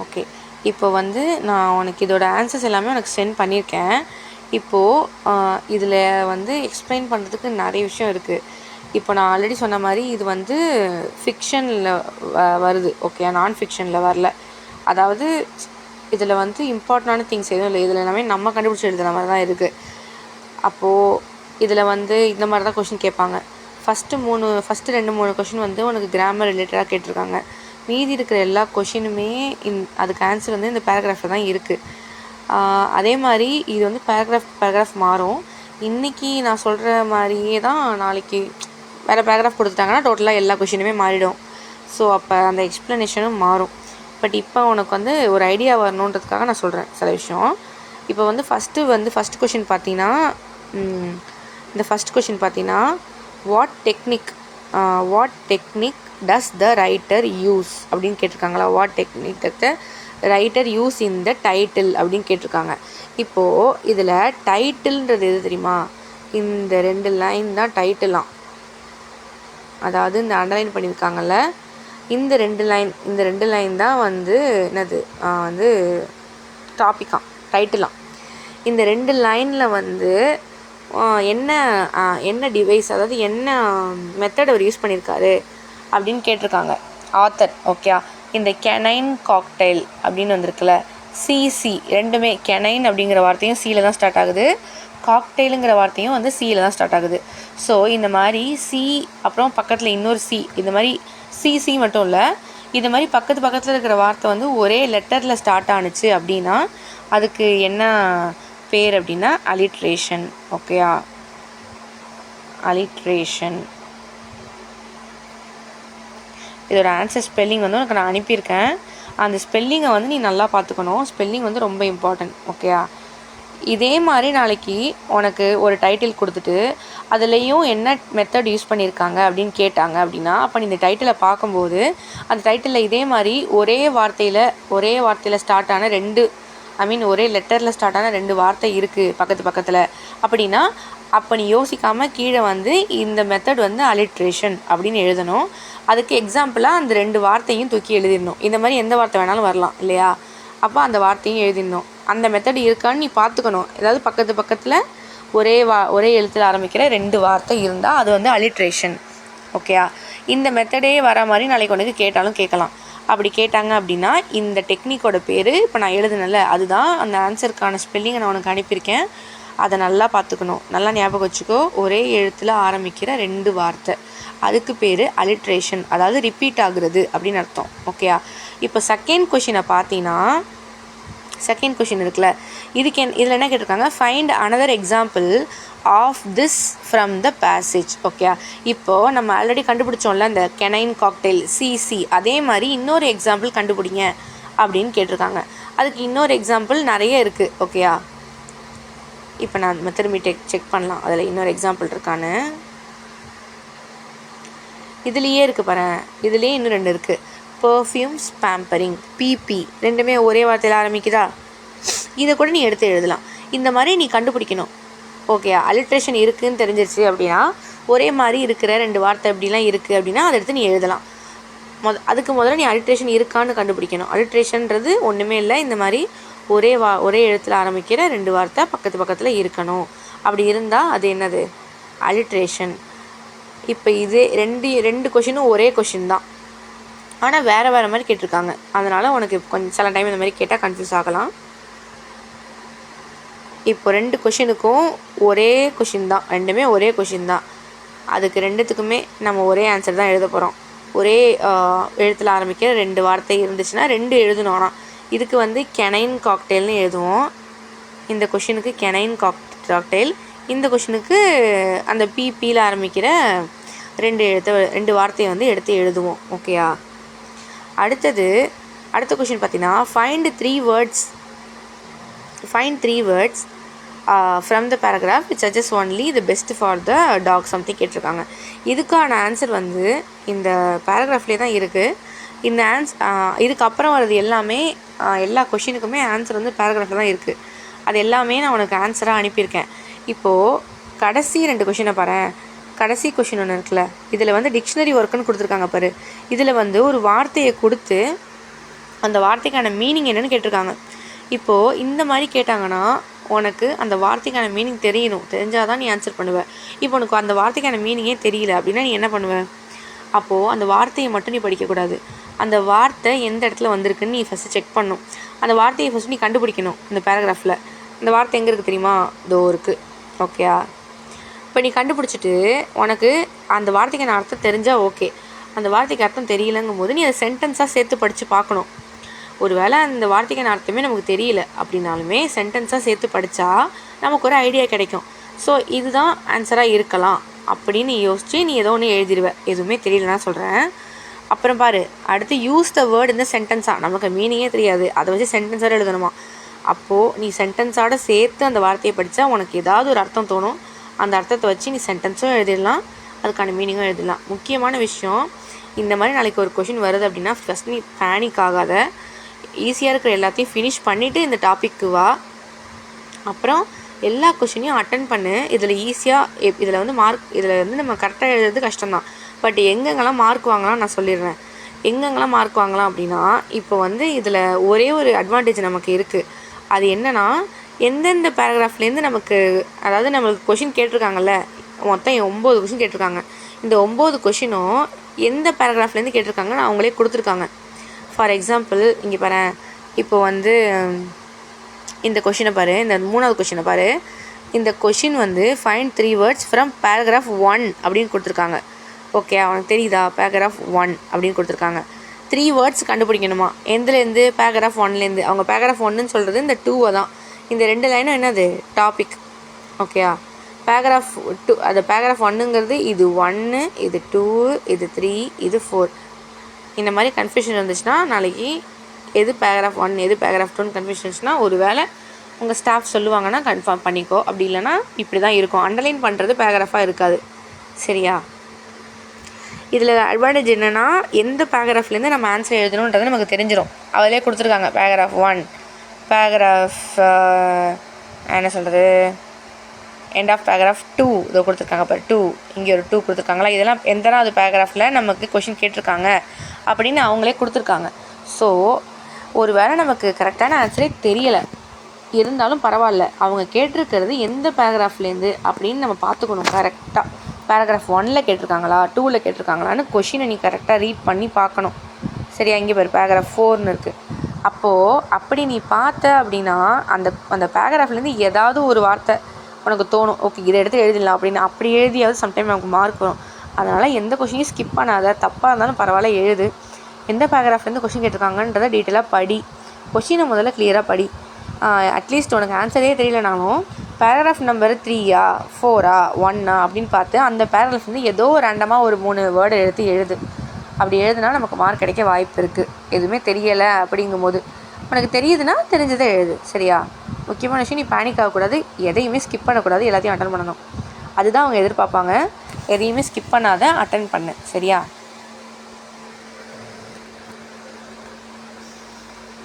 Okay, இப்போ வந்து நான் உனக்கு இதோட ஆன்சர்ஸ் எல்லாமே உனக்கு சென்ட் பண்ணியிருக்கேன். இப்போது இதில் வந்து எக்ஸ்பிளைன் பண்ணுறதுக்கு நிறைய விஷயம் இருக்குது. இப்போ நான் ஆல்ரெடி சொன்ன மாதிரி இது வந்து ஃபிக்ஷனில் வருது, ஓகே, நான் ஃபிக்ஷனில் வரல. அதாவது இதில் வந்து இம்பார்ட்டண்டான திங்ஸ் எதுவும் இல்லை, இதில் எல்லாமே நம்ம கண்டுபிடிச்சி எழுதுகிற மாதிரி தான் இருக்குது. அப்போது இதில் வந்து இந்த மாதிரி தான் கொஷின் கேட்பாங்க. ஃபஸ்ட்டு 2-3 கொஷின் வந்து உனக்கு கிராமர் ரிலேட்டடாக கேட்டிருக்காங்க. மீதி இருக்கிற எல்லா கொஷினுமே அதுக்கு ஆன்சர் வந்து இந்த பேராகிராஃபில் தான் இருக்குது. அதே மாதிரி இது வந்து பேராகிராஃப் மாறும். இன்றைக்கி நான் சொல்கிற மாதிரியே தான் நாளைக்கு வேறு பேராகிராஃப் கொடுத்துட்டாங்கன்னா டோட்டலாக எல்லா கொஷினுமே மாறிடும். ஸோ அப்போ அந்த எக்ஸ்ப்ளனேஷனும் மாறும். பட் இப்போ உனக்கு வந்து ஒரு ஐடியா வரணுன்றதுக்காக நான் சொல்கிறேன் சில விஷயம். இப்போ வந்து ஃபஸ்ட்டு கொஷின் பார்த்தீங்கன்னா, இந்த ஃபஸ்ட் கொஷின் பார்த்தீங்கன்னா, what technique does the writer use அப்படின்னு கேட்டிருக்காங்களா. What technique the writer use in the title அப்படின்னு கேட்டிருக்காங்க. இப்போது இதில் டைட்டில்ன்றது எது தெரியுமா? இந்த 2 லைன் தான் டைட்டிலாம். அதாவது இந்த அண்டர்லைன் பண்ணியிருக்காங்கல்ல, இந்த 2 லைன் தான் வந்து என்னது வந்து டாப்பிக்காம், டைட்டிலாம். இந்த 2 லைனில் வந்து என்ன டிவைஸ், அதாவது என்ன மெத்தட் அவர் யூஸ் பண்ணியிருக்காரு அப்படின்னு கேட்டிருக்காங்க ஆத்தர். ஓகே, இந்த கெனைன் காக்டைல் அப்படின்னு வந்திருக்குல்ல, சிசி ரெண்டுமே, கெனைன் அப்படிங்கிற வார்த்தையும் சியில் தான் ஸ்டார்ட் ஆகுது, காக்டெயிலுங்கிற வார்த்தையும் வந்து சியில் தான் ஸ்டார்ட் ஆகுது. ஸோ இந்த மாதிரி சி அப்புறம் பக்கத்தில் இன்னொரு சி, இந்த மாதிரி சிசி மட்டும் இல்லை, இந்த மாதிரி பக்கத்தில் இருக்கிற வார்த்தை வந்து ஒரே லெட்டரில் ஸ்டார்ட் ஆணுச்சு அப்படின்னா அதுக்கு என்ன பேர் அப்படின்னா அலிட்ரேஷன். ஓகேயா, அலிட்ரேஷன். இதோட ஆன்சர் ஸ்பெல்லிங் வந்து உனக்கு நான் அனுப்பியிருக்கேன். அந்த ஸ்பெல்லிங்கை வந்து நீ நல்லா பார்த்துக்கணும். ஸ்பெல்லிங் வந்து ரொம்ப இம்பார்ட்டன்ட். ஓகேயா, இதே மாதிரி நாளைக்கு உனக்கு ஒரு டைட்டில் கொடுத்துட்டு அதுலேயும் என்ன மெத்தட் யூஸ் பண்ணியிருக்காங்க அப்படின்னு கேட்டாங்க அப்படின்னா, அப்போ நீ இந்த டைட்டிலை பார்க்கும்போது அந்த டைட்டிலில் இதே மாதிரி ஒரே வார்த்தையில் ஸ்டார்ட் ஆன ஒரே லெட்டரில் ஸ்டார்ட் ஆன 2 வார்த்தை இருக்குது பக்கத்தில் அப்படின்னா, அப்போ நீ யோசிக்காமல் கீழே வந்து இந்த மெத்தட் வந்து அலிட்ரேஷன் அப்படின்னு எழுதணும். அதுக்கு எக்ஸாம்பிளாக அந்த 2 வார்த்தையும் தூக்கி எழுதிடணும். இந்த மாதிரி எந்த வார்த்தை வேணாலும் வரலாம் இல்லையா, அப்போ அந்த வார்த்தையும் எழுதிடணும். அந்த மெத்தட் இருக்கான்னு நீ பார்த்துக்கணும். ஏதாவது பக்கத்தில் ஒரே எழுத்தில் ஆரம்பிக்கிற 2 வார்த்தை இருந்தால் அது வந்து அலிட்ரேஷன். ஓகேயா, இந்த மெத்தடே வர மாதிரி நாளைக்கு உனக்கு கேட்டாலும் கேட்கலாம். அப்படி கேட்டாங்க அப்படின்னா இந்த டெக்னிக்கோட பேர் இப்போ நான் எழுதுனல அதுதான் அந்த ஆன்சருக்கான ஸ்பெல்லிங்கை நான் உனக்கு அனுப்பியிருக்கேன். அதை நல்லா பார்த்துக்கணும், நல்லா ஞாபகம் வச்சுக்கோ. ஒரே எழுத்தில் ஆரம்பிக்கிற 2 வார்த்தை, அதுக்கு பேர் அலிட்ரேஷன், அதாவது ரிப்பீட் ஆகுறது அப்படின்னு அர்த்தம். ஓகேயா, இப்போ செகண்ட் கொஷினை பார்த்தீங்கன்னா, செகண்ட் கொஷின் இருக்குல்ல, இதில் என்ன கேட்டிருக்காங்க, find another example of this from the passage. Okay, இப்போது நம்ம ஆல்ரெடி கண்டுபிடிச்சோம்ல இந்த கெனைன் காக்டெயில் சிசி, அதே மாதிரி இன்னொரு எக்ஸாம்பிள் கண்டுபிடிங்க அப்படின்னு கேட்டிருக்காங்க. அதுக்கு இன்னொரு எக்ஸாம்பிள் நிறைய இருக்குது. ஓகேயா, இப்போ நம்ம திரும்பி செக் பண்ணலாம் அதில் இன்னொரு எக்ஸாம்பிள் இருக்கான்னு. இதுலேயே இருக்குது பாரு, இதுலேயே இன்னும் 2 இருக்குது. பர்ஃப்யூம்ஸ் பேம்பரிங், பிபி, ரெண்டுமே ஒரே வார்த்தையில் ஆரம்பிக்குதா. இதை கூட நீ எடுத்து எழுதலாம். இந்த மாதிரி நீ கண்டுபிடிக்கணும். ஓகே, அலிட்ரேஷன் இருக்குதுன்னு தெரிஞ்சிருச்சு அப்படின்னா ஒரே மாதிரி இருக்கிற 2 வார்த்தை எப்படிலாம் இருக்குது அப்படின்னா அதை எடுத்து நீ எழுதலாம். அதுக்கு முதல்ல நீ அலிட்ரேஷன் இருக்கான்னு கண்டுபிடிக்கணும். அலிட்ரேஷன்றது ஒன்றுமே இல்லை, இந்த மாதிரி ஒரே எழுத்தில் ஆரம்பிக்கிற 2 வார்த்தை பக்கத்தில் இருக்கணும். அப்படி இருந்தால் அது என்னது, அலிட்ரேஷன். இப்போ இது ரெண்டு கொஷினும் ஒரே கொஷின் தான், ஆனால் வேறு மாதிரி கேட்டிருக்காங்க. அதனால் உனக்கு கொஞ்சம் சில டைம் இந்த மாதிரி கேட்டால் கன்ஃபியூஸ் ஆகலாம். இப்போ 2 கொஷினுக்கும் ஒரே கொஷின் தான், ரெண்டுமே ஒரே கொஷின் தான். அதுக்கு 2த்துக்குமே நம்ம ஒரே ஆன்சர் தான் எழுத போகிறோம். ஒரே எழுத்தில் ஆரம்பிக்கிற 2 வார்த்தை இருந்துச்சுன்னா 2 எழுதணும். ஆனால் இதுக்கு வந்து கெனைன் காக்டெயில்னு எழுதுவோம். இந்த கொஷினுக்கு கெனைன் காக்டெயில், இந்த கொஷினுக்கு அந்த பிபியில் ஆரம்பிக்கிற 2 வார்த்தையை வந்து எடுத்து எழுதுவோம். ஓகேயா, அடுத்த கொஷின் பார்த்தீங்கன்னா, find three words from the paragraph which சஜஸ் only the best for the talk something கேட்டிருக்காங்க. இதுக்கான ஆன்சர் வந்து இந்த பேராகிராஃப்லேயே தான் இருக்குது. இந்த இதுக்கப்புறம் வர்றது எல்லாமே எல்லா கொஷினுக்குமே ஆன்சர் வந்து பேராகிராஃபில் தான் இருக்குது. அது எல்லாமே நான் உனக்கு ஆன்சராக அனுப்பியிருக்கேன். இப்போது கடைசி 2 கொஷினை பாரு. கடைசி கொஷின் ஒன்று இருக்குல்ல, இதில் வந்து டிக்ஷனரி ஒர்க்குன்னு கொடுத்துருக்காங்க பாரு. இதில் வந்து ஒரு வார்த்தையை கொடுத்து அந்த வார்த்தைக்கான மீனிங் என்னென்னு கேட்டிருக்காங்க. இப்போது இந்த மாதிரி கேட்டாங்கன்னா உனக்கு அந்த வார்த்தைக்கான மீனிங் தெரியணும். தெரிஞ்சால் தான் நீ ஆன்சர் பண்ணுவேன். இப்போ உனக்கு அந்த வார்த்தைக்கான மீனிங்கே தெரியல அப்படின்னா நீ என்ன பண்ணுவேன்? அப்போது அந்த வார்த்தையை மட்டும் நீ படிக்கக்கூடாது. அந்த வார்த்தை எந்த இடத்துல வந்திருக்குன்னு நீ ஃபஸ்ட்டு செக் பண்ணணும். அந்த வார்த்தையை ஃபஸ்ட்டு நீ கண்டுபிடிக்கணும். இந்த பேராகிராஃபில் இந்த வார்த்தை எங்கே இருக்குது தெரியுமா? இதோ இருக்குது. ஓகேயா? இப்போ நீ கண்டுபிடிச்சிட்டு உனக்கு அந்த வார்த்தைக்கான அர்த்தம் தெரிஞ்சால் ஓகே. அந்த வார்த்தைக்கு அர்த்தம் தெரியலங்கும் போது நீ அதை சென்டென்ஸாக சேர்த்து படித்து பார்க்கணும். ஒரு வேளை அந்த வார்த்தைக்கான அர்த்தமே நமக்கு தெரியல அப்படின்னாலுமே சென்டென்ஸாக சேர்த்து படித்தா நமக்கு ஒரு ஐடியா கிடைக்கும். ஸோ இதுதான் ஆன்சராக இருக்கலாம் அப்படின்னு யோசித்து நீ ஏதோ ஒன்று எழுதிடுவேன். எதுவுமே தெரியலன்னா சொல்கிறேன். அப்புறம் பாரு, அடுத்து யூஸ் த வேர்ட் இந்த சென்டென்ஸாக. நமக்கு மீனிங்கே தெரியாது, அதை வச்சு சென்டென்ஸாக எழுதணுமா. அப்போது நீ சென்டென்ஸோட சேர்த்து அந்த வார்த்தையை படித்தா உனக்கு ஏதாவது ஒரு அர்த்தம் தோணும். அந்த அர்த்தத்தை வச்சு நீ சென்டென்ஸும் எழுதிடலாம், அதுக்கான மீனிங்கும் எழுதிடலாம். முக்கியமான விஷயம், இந்த மாதிரி நாளைக்கு ஒரு கொஷின் வருது அப்படின்னா ஃபஸ்ட் நீ பேனிக் ஆகாத. ஈஸியாக இருக்கிற எல்லாத்தையும் ஃபினிஷ் பண்ணிவிட்டு இந்த டாப்பிக்கு வா. அப்புறம் எல்லா கொஷினையும் அட்டன் பண்ணு. இதில் ஈஸியாக இதில் வந்து மார்க், இதில் வந்து நம்ம கரெக்டாக எழுதுறது கஷ்டம்தான். பட் எங்கெங்கெல்லாம் மார்க் வாங்கலாம் நான் சொல்லிடுறேன். எங்கெங்கெல்லாம் மார்க் வாங்கலாம் அப்படின்னா, இப்போ வந்து இதில் ஒரே ஒரு அட்வான்டேஜ் நமக்கு இருக்குது. அது என்னென்னா, எந்தெந்த பேராகிராஃப்லேருந்து நமக்கு, அதாவது நம்மளுக்கு கொஷின் கேட்டிருக்காங்கல்ல, மொத்தம் 9 கொஷின் கேட்டிருக்காங்க. இந்த 9 கொஷினும் எந்த பேராகிராஃப்லேருந்து கேட்டிருக்காங்கன்னு அவங்களே கொடுத்துருக்காங்க. ஃபார் எக்ஸாம்பிள் இங்கே பாரு, இப்போ வந்து இந்த கொஷினை பாரு, இந்த 3வது கொஷினை பாரு. இந்த கொஷின் வந்து ஃபைண்ட் 3 words ஃப்ரம் பேராகிராஃப் 1 அப்படின்னு கொடுத்துருக்காங்க. ஓகே, அவனுக்கு தெரியுதா? பேராகிராஃப் 1 அப்படின்னு கொடுத்துருக்காங்க. 3 words கண்டுபிடிக்கணுமா. எதுலேருந்து? பேராகிராஃப் 1லேருந்து. அவங்க பேராகிராஃப் 1ன்னு சொல்கிறது இந்த 2 தான். இந்த 2 லைனும் என்னது? டாபிக். ஓகேயா? பேராகிராஃப் 2, அது பேராகிராஃப் 1ங்கிறது இது 1, இது 2, இது 3, இது 4. இந்த மாதிரி கன்ஃபியூஷன் இருந்துச்சுன்னா நாளைக்கு எது பேராகிராஃப் 1 எது பேராகிராஃப் 2ன்னு கன்ஃபியூஷன் இருந்துச்சுன்னா ஒரு வேளை உங்கள் ஸ்டாஃப் சொல்லுவாங்கன்னா கன்ஃபார்ம் பண்ணிக்கோ. அப்படி இல்லைனா இப்படி தான் இருக்கும். அண்டர்லைன் பண்ணுறது பேராகிராஃபாக இருக்காது. சரியா? இதில் அட்வான்டேஜ் என்னென்னா, எந்த பேராகிராஃப்லேருந்து நம்ம ஆன்சர் எழுதணுன்றது நமக்கு தெரிஞ்சிடும். அதிலே கொடுத்துருக்காங்க. பேராகிராஃப் 1, பேராகிராஃப் என்ன சொல்கிறது, எண்ட் ஆஃப் பேராகிராஃப் 2 இதை கொடுத்துருக்காங்க. அப்புறம் 2 இங்கே ஒரு 2 கொடுத்துருக்காங்களா. இதெல்லாம் எந்தனாவது பேராகிராஃபில் நமக்கு கொஷின் கேட்டிருக்காங்க அப்படின்னு அவங்களே கொடுத்துருக்காங்க. ஸோ ஒரு வேளை நமக்கு கரெக்டான ஆன்சரே தெரியலை இருந்தாலும் பரவாயில்ல, அவங்க கேட்டிருக்கிறது எந்த பேராகிராஃப்லேருந்து அப்படின்னு நம்ம பார்த்துக்கணும். கரெக்டாக பேராகிராஃப் 1ல் கேட்டிருக்காங்களா 2ல் கேட்டிருக்காங்களான்னு கொஷினை நீ கரெக்டாக ரீட் பண்ணி பார்க்கணும். சரியா? இங்கே பாரு, பேராகிராஃப் 4ன்னு இருக்குது. அப்போது அப்படி நீ பார்த்த அப்படின்னா அந்த பேராகிராஃப்லேருந்து ஏதாவது ஒரு வார்த்தை உனக்கு தோணும், ஓகே இதை எடுத்து எழுதிடலாம் அப்படின்னு. அப்படி எழுதியாவது சம்டைம் நமக்கு மார்க் வரும். அதனால் எந்த கொஷினையும் ஸ்கிப் பண்ணாத. தப்பாக இருந்தாலும் பரவாயில்ல, எழுது. எந்த பேராகிராஃப்லேருந்து கொஷின் கேட்டிருக்காங்கன்றதை டீட்டெயிலாக படி. கொஷினை முதல்ல கிளியராக படி. அட்லீஸ்ட் உனக்கு ஆன்சரே தெரியலனாலும் பேராகிராஃப் நம்பர் 3யா 4ஆ 1ஆ அப்படின்னு பார்த்து அந்த பேராகிராஃப்லேருந்து ஏதோ ரேண்டமாக ஒரு 3 வேர்டு எடுத்து எழுது. அப்படி எழுதுனா நமக்கு மார்க் கிடைக்க வாய்ப்பு இருக்குது. எதுவுமே தெரியலை அப்படிங்கும்போது உனக்கு தெரியுதுன்னா தெரிஞ்சதை எழுது. சரியா? முக்கியமான விஷயம், நீ பேனிக் ஆகக்கூடாது, எதையுமே ஸ்கிப் பண்ணக்கூடாது, எல்லாத்தையும் அட்டன் பண்ணணும். அதுதான் அவங்க எதிர்பார்ப்பாங்க. எதையுமே ஸ்கிப் பண்ணாத, அட்டன் பண்ணு. சரியா?